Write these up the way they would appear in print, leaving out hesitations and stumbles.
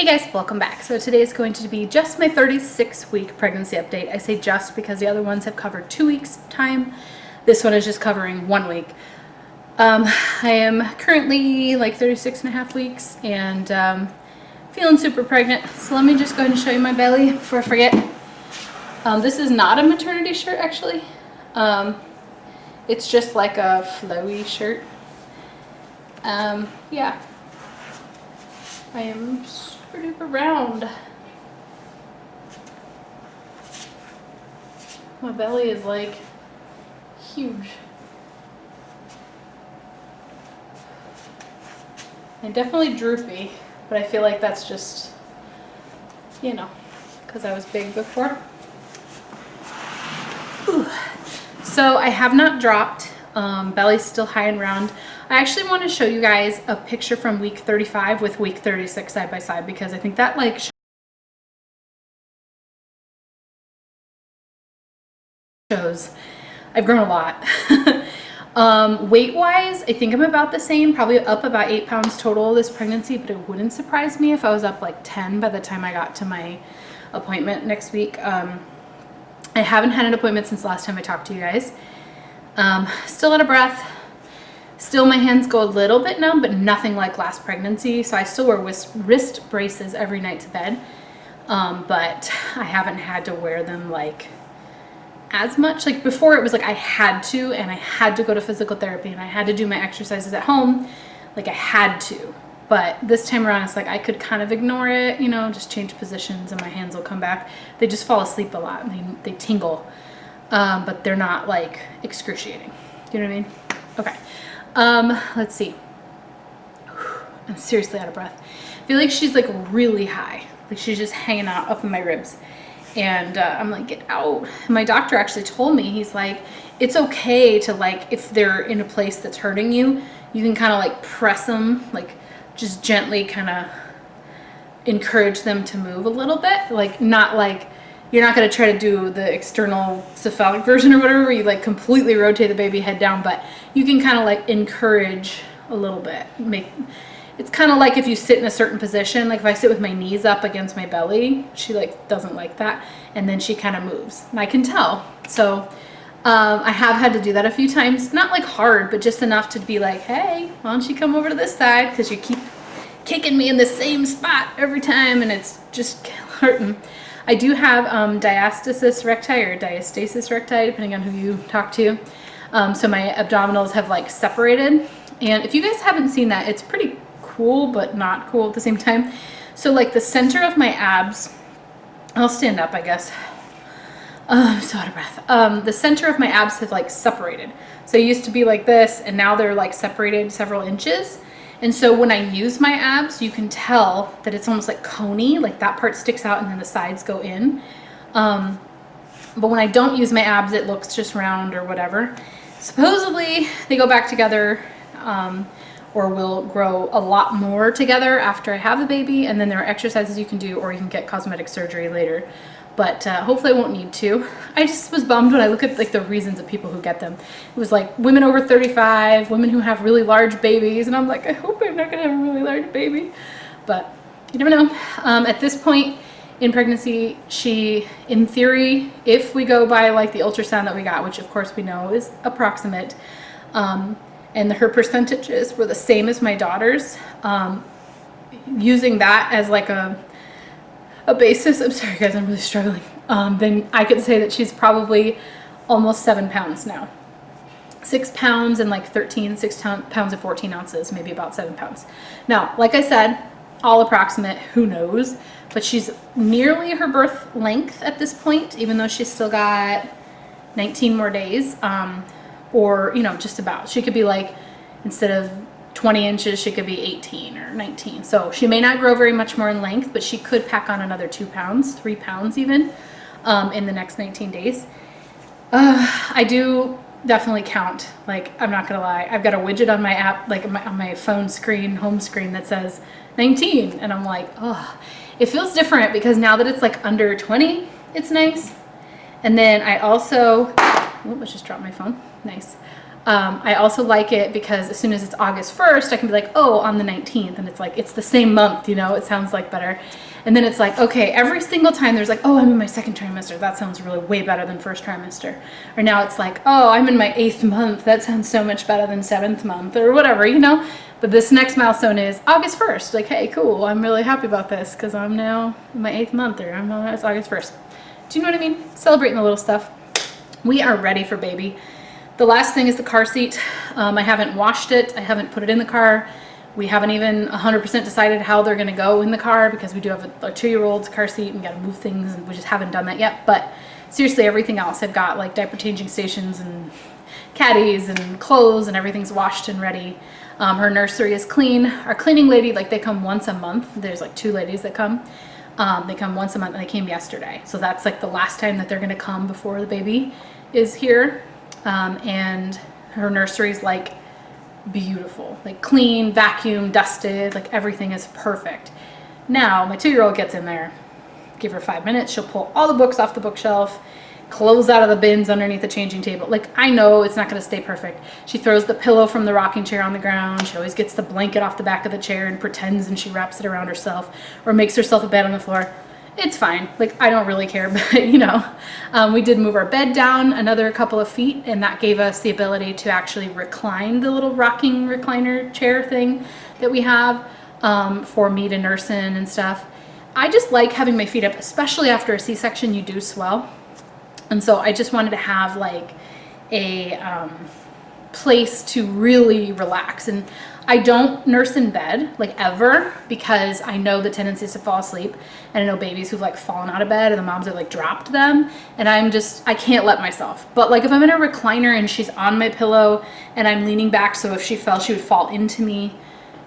guys, welcome back. So today is going to be just my 36-week pregnancy update. I say just because the other ones have covered 2 weeks time. This one is just covering 1 week. I am currently like 36.5 weeks and feeling super pregnant. So let me just go ahead and show you my belly before I forget. This is not a maternity shirt actually. It's just like a flowy shirt. Yeah. I am super duper round. My belly is like huge. And definitely droopy, but I feel like that's just, you know, because I was big before. Ooh. So I have not dropped. Belly's still high and round. I actually want to show you guys a picture from week 35 with week 36 side by side because I think that like shows I've grown a lot. Weight wise, I think I'm about the same, probably up about 8 pounds total this pregnancy, but it wouldn't surprise me if I was up like 10 by the time I got to my appointment next week. I haven't had an appointment since the last time I talked to you guys. Still out of breath. Still my hands go a little bit numb, but nothing like last pregnancy. So I still wear wrist braces every night to bed. But I haven't had to wear them like as much. Like before it was like I had to, and I had to go to physical therapy and I had to do my exercises at home. Like I had to. But this time around it's like I could kind of ignore it, you know, just change positions and my hands will come back. They just fall asleep a lot and they tingle. But they're not like excruciating. Do you know what I mean? Okay. Let's see. I'm seriously out of breath. I feel like she's like really high. Like she's just hanging out up in my ribs. And I'm like, get out. And my doctor actually told me, he's like, it's okay to like, if they're in a place that's hurting you, you can kind of like press them, like just gently kind of encourage them to move a little bit. Like not like, you're not going to try to do the external cephalic version or whatever where you like completely rotate the baby head down, but you can kind of like encourage a little bit. It's kind of like if you sit in a certain position, like if I sit with my knees up against my belly, she like doesn't like that, and then she kind of moves and I can tell. So I have had to do that a few times, not like hard, but just enough to be like, hey, why don't you come over to this side, because you keep kicking me in the same spot every time and it's just hurting. I do have diastasis recti or diastasis recti, depending on who you talk to. So my abdominals have like separated. And if you guys haven't seen that, it's pretty cool, but not cool at the same time. So like the center of my abs, I'll stand up, I guess. I'm so out of breath. The center of my abs have like separated. So it used to be like this, and now they're like separated several inches. And so when I use my abs, you can tell that it's almost like coney, like that part sticks out and then the sides go in. But when I don't use my abs, it looks just round or whatever. Supposedly they go back together or will grow a lot more together after I have the baby. And then there are exercises you can do, or you can get cosmetic surgery later. But hopefully I won't need to. I just was bummed when I look at like the reasons of people who get them. It was like women over 35, women who have really large babies, and I'm like, I hope I'm not gonna have a really large baby. But you never know. At this point in pregnancy, she, in theory, if we go by like the ultrasound that we got, which of course we know is approximate, and her percentages were the same as my daughter's, using that as like a basis, I'm sorry guys, I'm really struggling, then I could say that she's probably almost 7 pounds now. 6 pounds and like 6 pounds and 14 ounces, maybe about 7 pounds. Now, like I said, all approximate, who knows, but she's nearly her birth length at this point, even though she's still got 19 more days, or, you know, just about. She could be like, instead of 20 inches, she could be 18 or 19. So she may not grow very much more in length, but she could pack on another 2 pounds, 3 pounds even, in the next 19 days. I do definitely count. Like, I'm not gonna lie. I've got a widget on my app, like on my phone screen, home screen, that says 19. And I'm like, oh, it feels different because now that it's like under 20, it's nice. And then I also, oh, I just dropped my phone. Nice. I also like it because as soon as it's August 1st, I can be like, oh, on the 19th. And it's like, it's the same month, you know, it sounds like better. And then it's like, okay, every single time there's like, oh, I'm in my second trimester. That sounds really way better than first trimester. Or now it's like, oh, I'm in my 8th month. That sounds so much better than 7th month or whatever, you know. But this next milestone is August 1st. Like, hey, cool. I'm really happy about this because I'm now in my 8th month, or it's August 1st. Do you know what I mean? Celebrating the little stuff. We are ready for baby. The last thing is the car seat. I haven't washed it. I haven't put it in the car. We haven't even 100% decided how they're going to go in the car because we do have a 2-year-old's car seat and we got to move things, and we just haven't done that yet. But seriously, everything else, I've got like diaper changing stations and caddies and clothes, and everything's washed and ready. Her nursery is clean. Our cleaning lady, like, they come once a month. There's like 2 ladies that come. They come once a month, and they came yesterday. So that's like the last time that they're going to come before the baby is here. And her nursery's like beautiful, like clean, vacuum, dusted, like everything is perfect. Now my 2-year-old gets in there, give her 5 minutes, she'll pull all the books off the bookshelf, clothes out of the bins underneath the changing table. Like, I know it's not going to stay perfect. She throws the pillow from the rocking chair on the ground. She always gets the blanket off the back of the chair and pretends, and she wraps it around herself or makes herself a bed on the floor. It's fine. Like, I don't really care, but you know, we did move our bed down another couple of feet, and that gave us the ability to actually recline the little rocking recliner chair thing that we have for me to nurse in and stuff. I just like having my feet up, especially after a C-section. You do swell. And so I just wanted to have like a place to really relax. And I don't nurse in bed, like, ever, because I know the tendency is to fall asleep. And I know babies who've like fallen out of bed and the moms have like dropped them. And I can't let myself. But like, if I'm in a recliner and she's on my pillow and I'm leaning back, so if she fell, she would fall into me,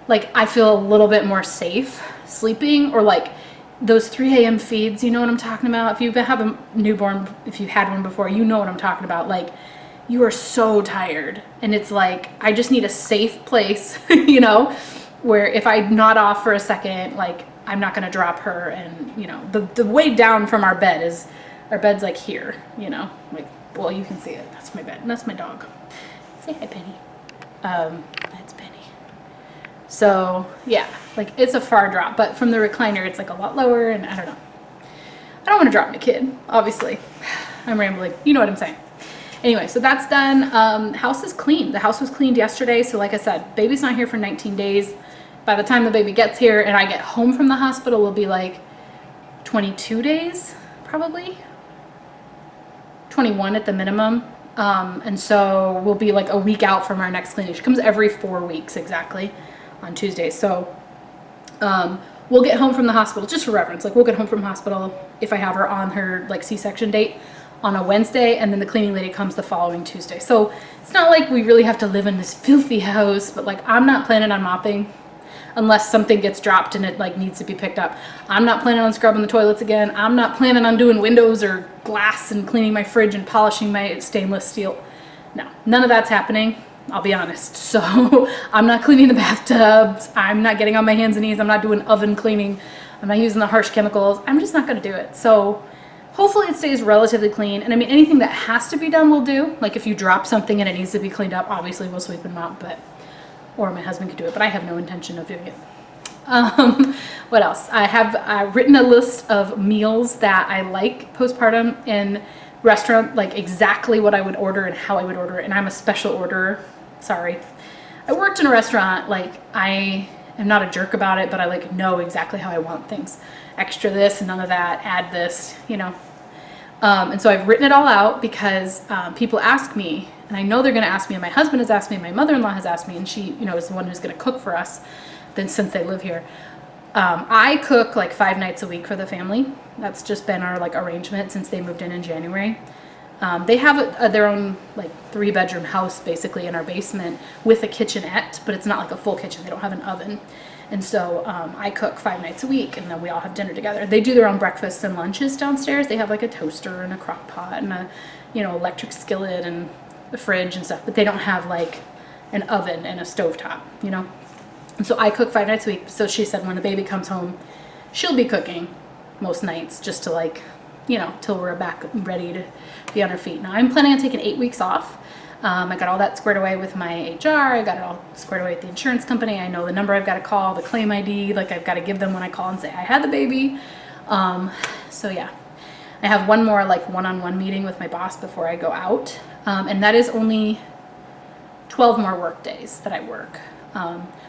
like, I feel a little bit more safe sleeping. Or like those 3 a.m. feeds, you know what I'm talking about? If you have a newborn, if you had one before, you know what I'm talking about. Like, you are so tired, and it's like, I just need a safe place, you know, where if I nod off for a second, like, I'm not going to drop her. And, you know, the way down from our bed is, our bed's like here, you know, like, well, you can see it. That's my bed, and that's my dog. Say hi, Penny. That's Penny. So yeah, like, it's a far drop, but from the recliner, it's like a lot lower, and I don't know. I don't want to drop my kid, obviously. I'm rambling. You know what I'm saying. Anyway, so that's done. House is clean. The house was cleaned yesterday. So like I said, baby's not here for 19 days. By the time the baby gets here and I get home from the hospital, will be like 22 days, probably 21 at the minimum. And so we'll be like a week out from our next cleaning. She comes every 4 weeks exactly on Tuesdays. So we'll get home from the hospital, just for reference. Like, we'll get home from hospital if I have her on her like C-section date on a Wednesday, and then the cleaning lady comes the following Tuesday. So it's not like we really have to live in this filthy house, but like, I'm not planning on mopping unless something gets dropped and it like needs to be picked up. I'm not planning on scrubbing the toilets again. I'm not planning on doing windows or glass and cleaning my fridge and polishing my stainless steel. No, none of that's happening, I'll be honest. So I'm not cleaning the bathtubs. I'm not getting on my hands and knees. I'm not doing oven cleaning. I'm not using the harsh chemicals. I'm just not going to do it. So hopefully it stays relatively clean. And I mean, anything that has to be done, we'll do. Like, if you drop something and it needs to be cleaned up, obviously we'll sweep and mop, or my husband could do it, but I have no intention of doing it. What else? I have written a list of meals that I like postpartum in restaurant, like exactly what I would order and how I would order it. And I'm a special orderer. Sorry. I worked in a restaurant. Like, I am not a jerk about it, but I like know exactly how I want things. Extra this and none of that, add this, you know. And so I've written it all out because people ask me, and I know they're going to ask me, and my husband has asked me, and my mother-in-law has asked me, and she, you know, is the one who's going to cook for us then since they live here. I cook like 5 nights a week for the family. That's just been our like arrangement since they moved in January. They have their own like 3-bedroom house basically in our basement with a kitchenette, but it's not like a full kitchen. They don't have an oven. And so I cook 5 nights a week, and then we all have dinner together. They do their own breakfasts and lunches downstairs. They have like a toaster and a crock pot and a, you know, electric skillet and a fridge and stuff, but they don't have like an oven and a stovetop, you know. And so I cook 5 nights a week. So she said when the baby comes home, she'll be cooking most nights just to like, you know, till we're back ready to be on our feet. Now I'm planning on taking 8 weeks off. I got all that squared away with my HR. I got it all squared away with the insurance company. I know the number I've got to call, the claim ID, like I've got to give them when I call and say I had the baby. So yeah, I have one more like one-on-one meeting with my boss before I go out. And that is only 12 more work days that I work.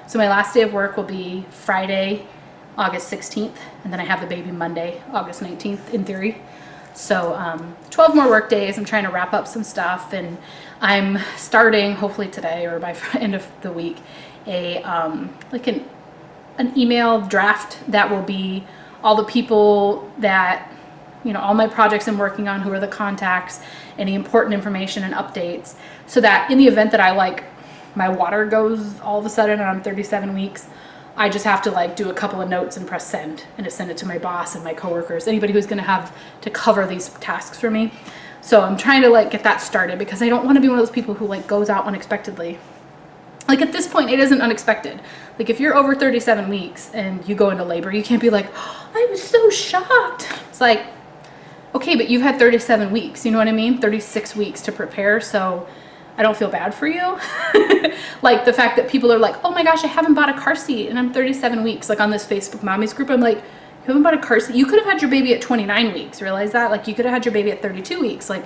So my last day of work will be Friday, August 16th, and then I have the baby Monday, August 19th in theory. So 12 more work days. I'm trying to wrap up some stuff, and I'm starting hopefully today or by end of the week a like an email draft that will be all the people that, you know, all my projects I'm working on, who are the contacts, any important information and updates, so that in the event that I like my water goes all of a sudden and I'm 37 weeks, I just have to like do a couple of notes and press send and just send it to my boss and my coworkers, anybody who's going to have to cover these tasks for me. So I'm trying to like get that started because I don't want to be one of those people who like goes out unexpectedly. Like at this point, it isn't unexpected. Like if you're over 37 weeks and you go into labor, you can't be like, oh, I was so shocked. It's like, okay, but you've had 37 weeks, you know what I mean? 36 weeks to prepare. So I don't feel bad for you. Like the fact that people are like, oh my gosh, I haven't bought a car seat and I'm 37 weeks. Like on this Facebook mommies group, I'm like, you haven't bought a car seat? You could have had your baby at 29 weeks. Realize that? Like you could have had your baby at 32 weeks. Like,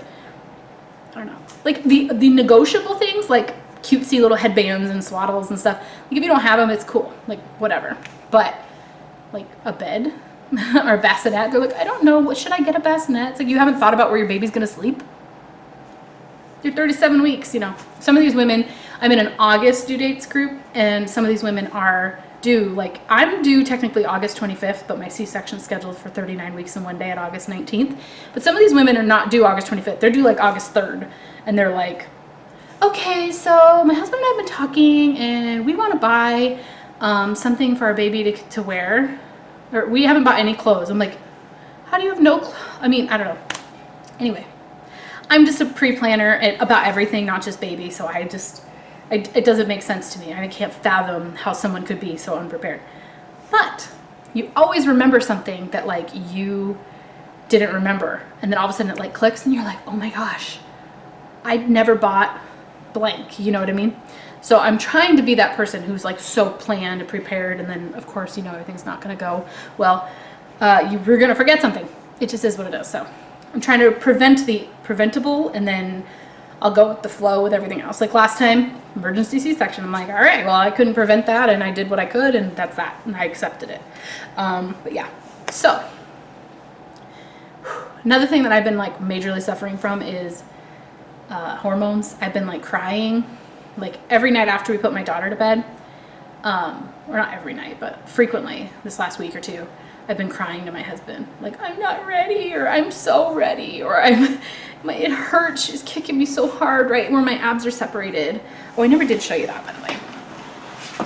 I don't know. Like the negotiable things, like cutesy little headbands and swaddles and stuff. Like if you don't have them, it's cool. Like whatever. But like a bed or a bassinet, they're like, I don't know. What should I get a bassinet? It's like you haven't thought about where your baby's going to sleep. You're 37 weeks, you know. Some of these women, I'm in an August due dates group, and some of these women are due, like I'm due technically August 25th, but my C-section is scheduled for 39 weeks and 1 day at August 19th. But some of these women are not due August 25th. They're due like August 3rd. And they're like, okay, so my husband and I have been talking and we want to buy something for our baby to wear. Or we haven't bought any clothes. I'm like, how do you have no I mean, I don't know. Anyway. I'm just a pre-planner about everything, not just baby. So it doesn't make sense to me. I can't fathom how someone could be so unprepared. But you always remember something that like you didn't remember. And then all of a sudden it like clicks and you're like, oh my gosh, I never bought blank. You know what I mean? So I'm trying to be that person who's like so planned and prepared. And then of course, you know, everything's not going to go well. You're going to forget something. It just is what it is. So I'm trying to prevent the preventable, and then I'll go with the flow with everything else. Like last time, emergency C-section. I'm like, all right, well, I couldn't prevent that, and I did what I could, and that's that, and I accepted it. But yeah, so another thing that I've been like majorly suffering from is hormones. I've been like crying, like every night after we put my daughter to bed, or not every night, but frequently this last week or two. I've been crying to my husband, like, I'm not ready, or I'm so ready, or it hurts, she's kicking me so hard, right where my abs are separated. Oh, I never did show you that, by the way.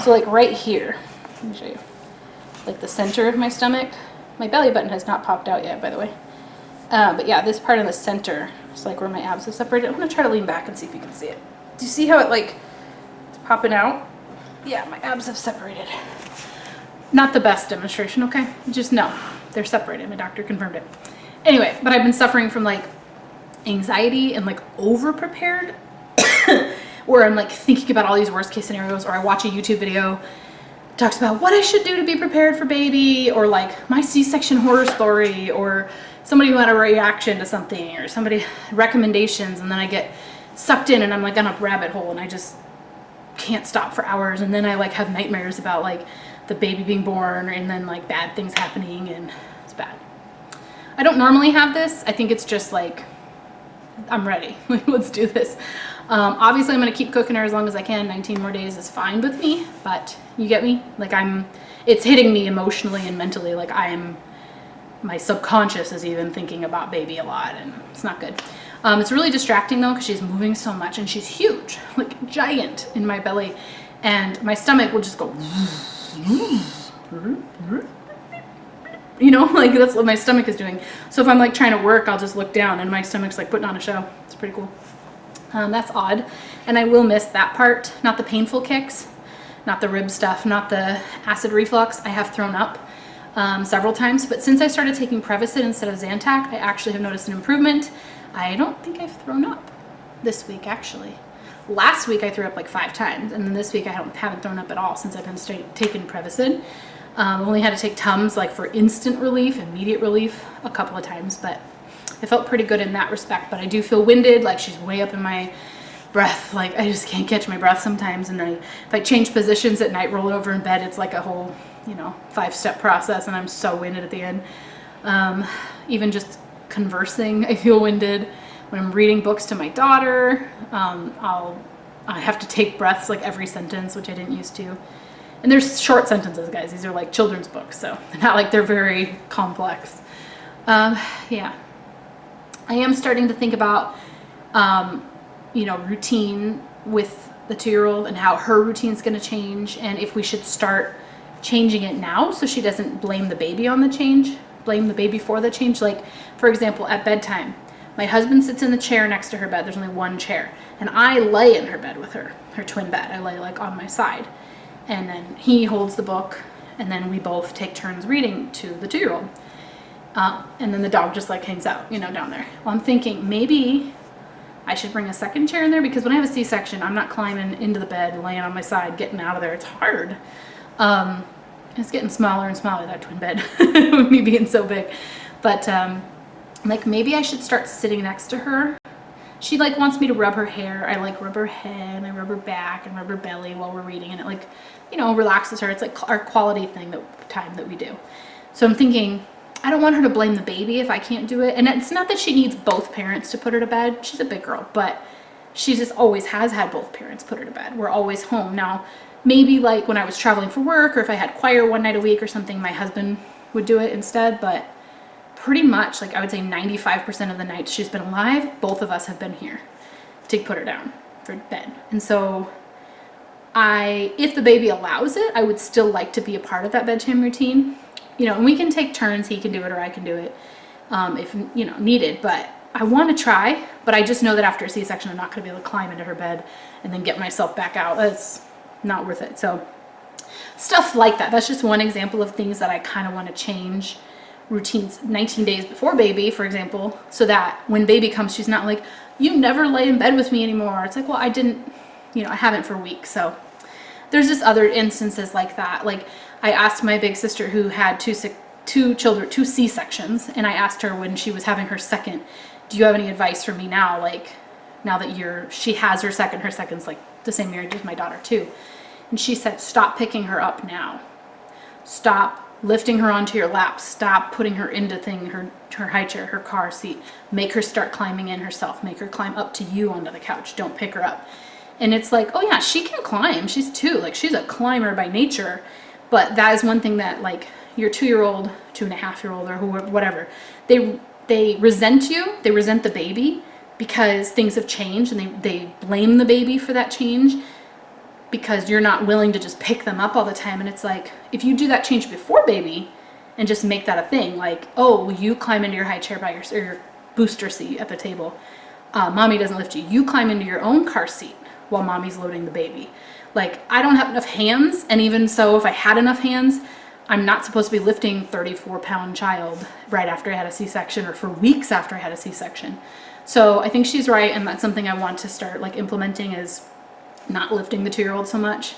So like right here, let me show you, like the center of my stomach, my belly button has not popped out yet, by the way. But yeah, this part in the center, it's like where my abs are separated. I'm gonna try to lean back and see if you can see it. Do you see how it like, it's popping out? Yeah, my abs have separated. Not the best demonstration, okay? Just no, they're separated. My doctor confirmed it. Anyway, but I've been suffering from like anxiety and like over-prepared where I'm like thinking about all these worst case scenarios, or I watch a YouTube video that talks about what I should do to be prepared for baby, or like my C-section horror story, or somebody who had a reaction to something, or somebody recommendations, and then I get sucked in and I'm like on a rabbit hole and I just can't stop for hours, and then I like have nightmares about like the baby being born, and then like bad things happening, and it's bad. I don't normally have this. I think it's just like, I'm ready. Let's do this. Obviously I'm going to keep cooking her as long as I can. 19 more days is fine with me, but you get me? Like it's hitting me emotionally and mentally. Like my subconscious is even thinking about baby a lot, and it's not good. It's really distracting though, because she's moving so much and she's huge, like giant in my belly, and my stomach will just go, you know, like that's what my stomach is doing. So if I'm like trying to work, I'll just look down and my stomach's like putting on a show. It's pretty cool. That's odd. And I will miss that part, not the painful kicks, not the rib stuff, not the acid reflux. I have thrown up several times, but since I started taking Prevacid instead of Zantac, I actually have noticed an improvement. I don't think I've thrown up this week, actually. Last week I threw up like 5 times, and then this week I haven't thrown up at all since I've been taking Prevacid. Only had to take Tums like for instant relief, immediate relief a couple of times, but I felt pretty good in that respect. But I do feel winded, like she's way up in my breath, like I just can't catch my breath sometimes. And if I change positions at night, roll over in bed, it's like a whole 5-step process, and I'm so winded at the end. Even just conversing, I feel winded. When I'm reading books to my daughter, I have to take breaths like every sentence, which I didn't used to. And they're short sentences, guys. These are like children's books, so not like they're very complex. Yeah, I am starting to think about routine with the 2-year-old and how her routine's going to change, and if we should start changing it now so she doesn't blame the baby on the change, blame the baby for the change. Like, for example, at bedtime, my husband sits in the chair next to her bed. There's only one chair, and I lay in her bed with her twin bed. I lay like on my side, and then he holds the book, and then we both take turns reading to the 2-year-old. And then the dog just like hangs out, down there. Well, I'm thinking maybe I should bring a second chair in there, because when I have a C-section, I'm not climbing into the bed, laying on my side, getting out of there. It's hard. It's getting smaller and smaller, that twin bed, with me being so big. But like maybe I should start sitting next to her. She like wants me to rub her hair. I like rub her head, I rub her back and rub her belly while we're reading, and it like, relaxes her. It's like our quality time that we do. So I'm thinking, I don't want her to blame the baby if I can't do it. And it's not that she needs both parents to put her to bed. She's a big girl, but she just always has had both parents put her to bed. We're always home. Now, maybe like when I was traveling for work, or if I had choir one night a week or something, my husband would do it instead. But pretty much, like I would say 95% of the nights she's been alive, both of us have been here to put her down for bed. And so if the baby allows it, I would still like to be a part of that bedtime routine. And we can take turns. He can do it or I can do it if, needed. But I want to try, but I just know that after a C-section, I'm not going to be able to climb into her bed and then get myself back out. That's not worth it. So stuff like that. That's just one example of things that I kind of want to change routines 19 days before baby, for example, so that when baby comes, she's not like, you never lay in bed with me anymore. It's like, well, I didn't, I haven't for weeks. So there's just other instances like that. Like I asked my big sister who had two C-sections, and I asked her when she was having her second, do you have any advice for me now? Like now that she has her second's like the same age as my daughter too. And she said, stop picking her up now. Stop lifting her onto your lap. Stop putting her into her high chair, her car seat. Make her start climbing in herself. Make her climb up to you onto the couch. Don't pick her up. And it's like, oh yeah, she can climb. She's 2. Like she's a climber by nature. But that is one thing that like your 2-year-old, 2.5-year-old, or whatever, they resent you. They resent the baby because things have changed, and they blame the baby for that change because you're not willing to just pick them up all the time. And it's like, if you do that change before baby and just make that a thing, like, oh, you climb into your high chair by your booster seat at the table. Mommy doesn't lift you. You climb into your own car seat while mommy's loading the baby. Like, I don't have enough hands, and even so, if I had enough hands, I'm not supposed to be lifting 34-pound child right after I had a C-section, or for weeks after I had a C-section. So I think she's right, and that's something I want to start like implementing, is not lifting the 2-year-old so much,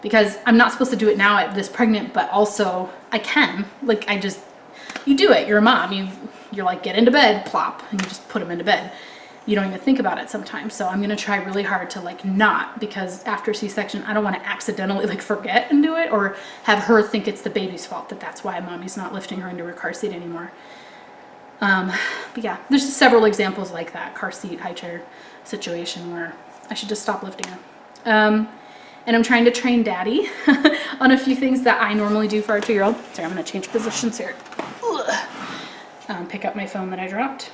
because I'm not supposed to do it now at this pregnant, but also I can. Like you do it. You're a mom. You're like, get into bed, plop, and you just put them into bed. You don't even think about it sometimes. So I'm going to try really hard to like not, because after C-section, I don't want to accidentally like forget and do it, or have her think it's the baby's fault that's why mommy's not lifting her into her car seat anymore. But yeah, there's just several examples like that, car seat, high chair situation, where I should just stop lifting her. And I'm trying to train daddy on a few things that I normally do for our 2-year-old. Sorry, I'm going to change positions here. Pick up my phone that I dropped.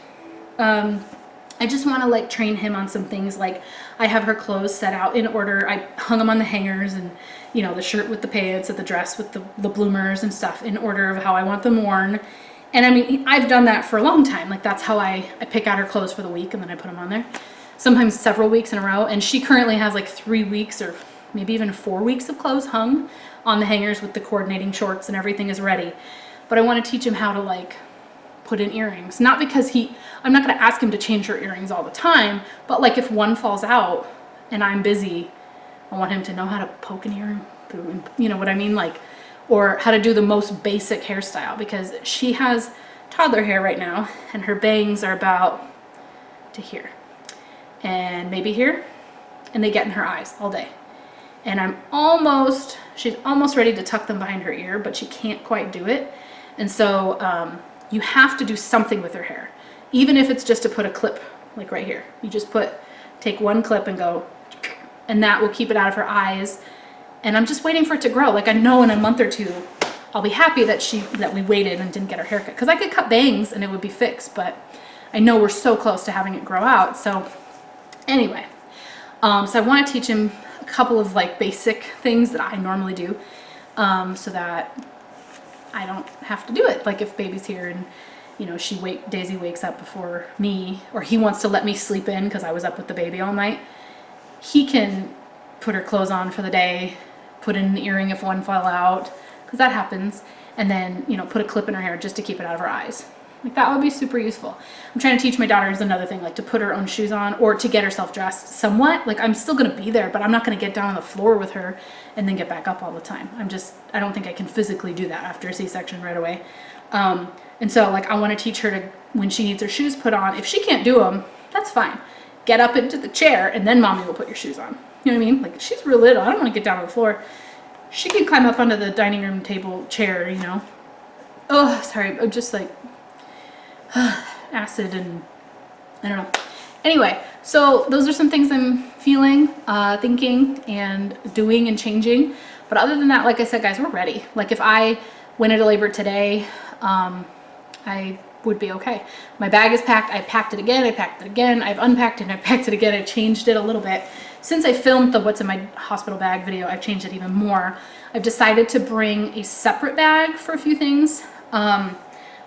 I just want to like train him on some things. Like I have her clothes set out in order. I hung them on the hangers, and the shirt with the pants, and the dress with the bloomers and stuff in order of how I want them worn. And I mean, I've done that for a long time. Like that's how I pick out her clothes for the week, and then I put them on there. Sometimes several weeks in a row. And she currently has like 3 weeks or maybe even 4 weeks of clothes hung on the hangers with the coordinating shorts, and everything is ready. But I want to teach him how to like put in earrings. Not because I'm not going to ask him to change her earrings all the time, but like if one falls out, and I'm busy, I want him to know how to poke an ear, you know what I mean? Like, or how to do the most basic hairstyle, because she has toddler hair right now and her bangs are about to here and maybe here, and they get in her eyes all day. And she's almost ready to tuck them behind her ear, but she can't quite do it. And so you have to do something with her hair, even if it's just to put a clip like right here. You just take one clip and go, and that will keep it out of her eyes. And I'm just waiting for it to grow. Like, I know in a month or two, I'll be happy that we waited and didn't get her haircut, because I could cut bangs and it would be fixed, but I know we're so close to having it grow out. So anyway, so I want to teach him a couple of like basic things that I normally do, so that I don't have to do it. Like if baby's here and, you know, Daisy wakes up before me, or he wants to let me sleep in because I was up with the baby all night, he can put her clothes on for the day, put in an earring if one fell out, because that happens, and then, you know, put a clip in her hair just to keep it out of her eyes. Like, that would be super useful. I'm trying to teach my daughter is another thing, like to put her own shoes on or to get herself dressed somewhat. Like, I'm still going to be there, but I'm not going to get down on the floor with her and then get back up all the time. I don't think I can physically do that after a C-section right away. And so, like, I want to teach her to, when she needs her shoes put on, if she can't do them, that's fine. Get up into the chair and then mommy will put your shoes on. You know what I mean? Like, she's real little. I don't want to get down on the floor. She can climb up onto the dining room table chair, you know. Oh, sorry. I'm just like acid and I don't know. Anyway, so those are some things I'm feeling, thinking and doing and changing. But other than that, like I said, guys, we're ready. Like, if I went into labor today, I would be okay. My bag is packed. I packed it again. I packed it again. I've unpacked it and I packed it again. I changed it a little bit. Since I filmed the what's in my hospital bag video, I've changed it even more. I've decided to bring a separate bag for a few things.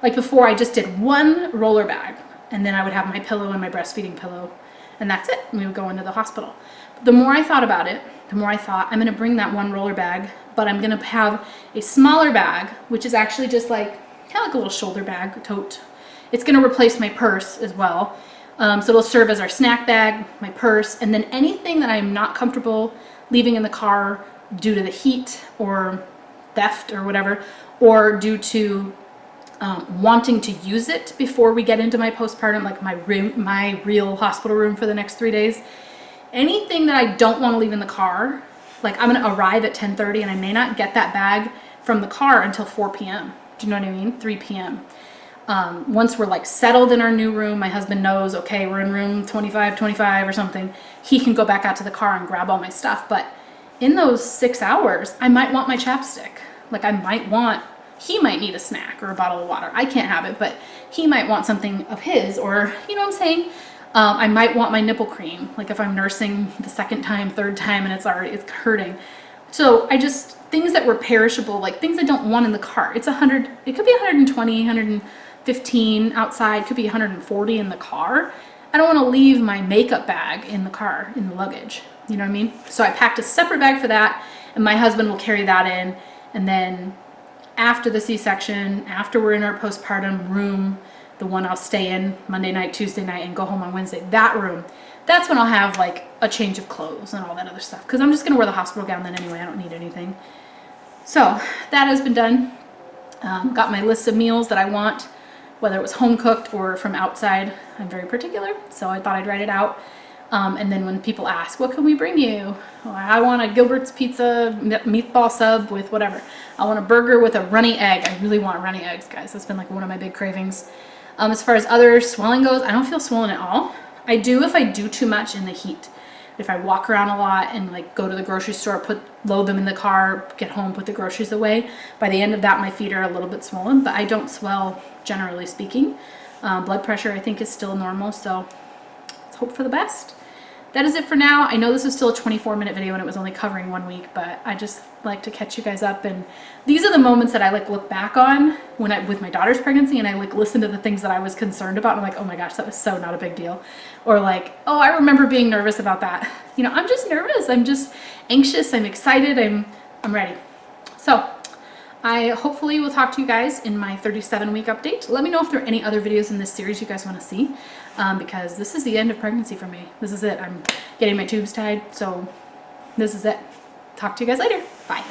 Like before, I just did one roller bag, and then I would have my pillow and my breastfeeding pillow, and that's it. We would go into the hospital. The more I thought about it, the more I thought, I'm going to bring that one roller bag, but I'm going to have a smaller bag, which is actually just like, kind of like a little shoulder bag, tote. It's going to replace my purse as well. So it'll serve as our snack bag, my purse, and then anything that I'm not comfortable leaving in the car due to the heat or theft or whatever, or due to wanting to use it before we get into my postpartum, like my real hospital room for the next 3 days. Anything that I don't want to leave in the car, like I'm going to arrive at 10:30 and I may not get that bag from the car until 4 p.m. Do you know what I mean? 3 p.m. Once we're like settled in our new room, my husband knows, okay, we're in room 25 or something, he can go back out to the car and grab all my stuff. But in those 6 hours, I might want my chapstick. Like he might need a snack or a bottle of water. I can't have it, but he might want something of his, or, you know what I'm saying? I might want my nipple cream, like if I'm nursing the second time, third time, and it's hurting. So things that were perishable, like things I don't want in the car. It could be 120, 115 outside, could be 140 in the car. I don't want to leave my makeup bag in the car, in the luggage. You know what I mean? So I packed a separate bag for that, and my husband will carry that in. And then after the C-section, after we're in our postpartum room, the one I'll stay in Monday night, Tuesday night, and go home on Wednesday, that room, that's when I'll have like a change of clothes and all that other stuff. Because I'm just going to wear the hospital gown then anyway. I don't need anything. So that has been done. Got my list of meals that I want, whether it was home cooked or from outside. I'm very particular, so I thought I'd write it out. And then when people ask, what can we bring you? Oh, I want a Gilbert's pizza, meatball sub with whatever. I want a burger with a runny egg. I really want runny eggs, guys. That's been like one of my big cravings. As far as other swelling goes, I don't feel swollen at all. I do if I do too much in the heat. If I walk around a lot and like go to the grocery store, load them in the car, get home, put the groceries away. By the end of that, my feet are a little bit swollen, but I don't swell generally speaking. Blood pressure, I think, is still normal, so let's hope for the best. That is it for now. I know this is still a 24-minute video and it was only covering 1 week, but I just like to catch you guys up. And these are the moments that I like look back on with my daughter's pregnancy, and I like listen to the things that I was concerned about. And I'm like, oh my gosh, that was so not a big deal. Or like, oh, I remember being nervous about that. You know, I'm just nervous. I'm just anxious. I'm excited. I'm ready. So I hopefully will talk to you guys in my 37-week update. Let me know if there are any other videos in this series you guys want to see, because this is the end of pregnancy for me. This is it. I'm getting my tubes tied, so this is it. Talk to you guys later. Bye.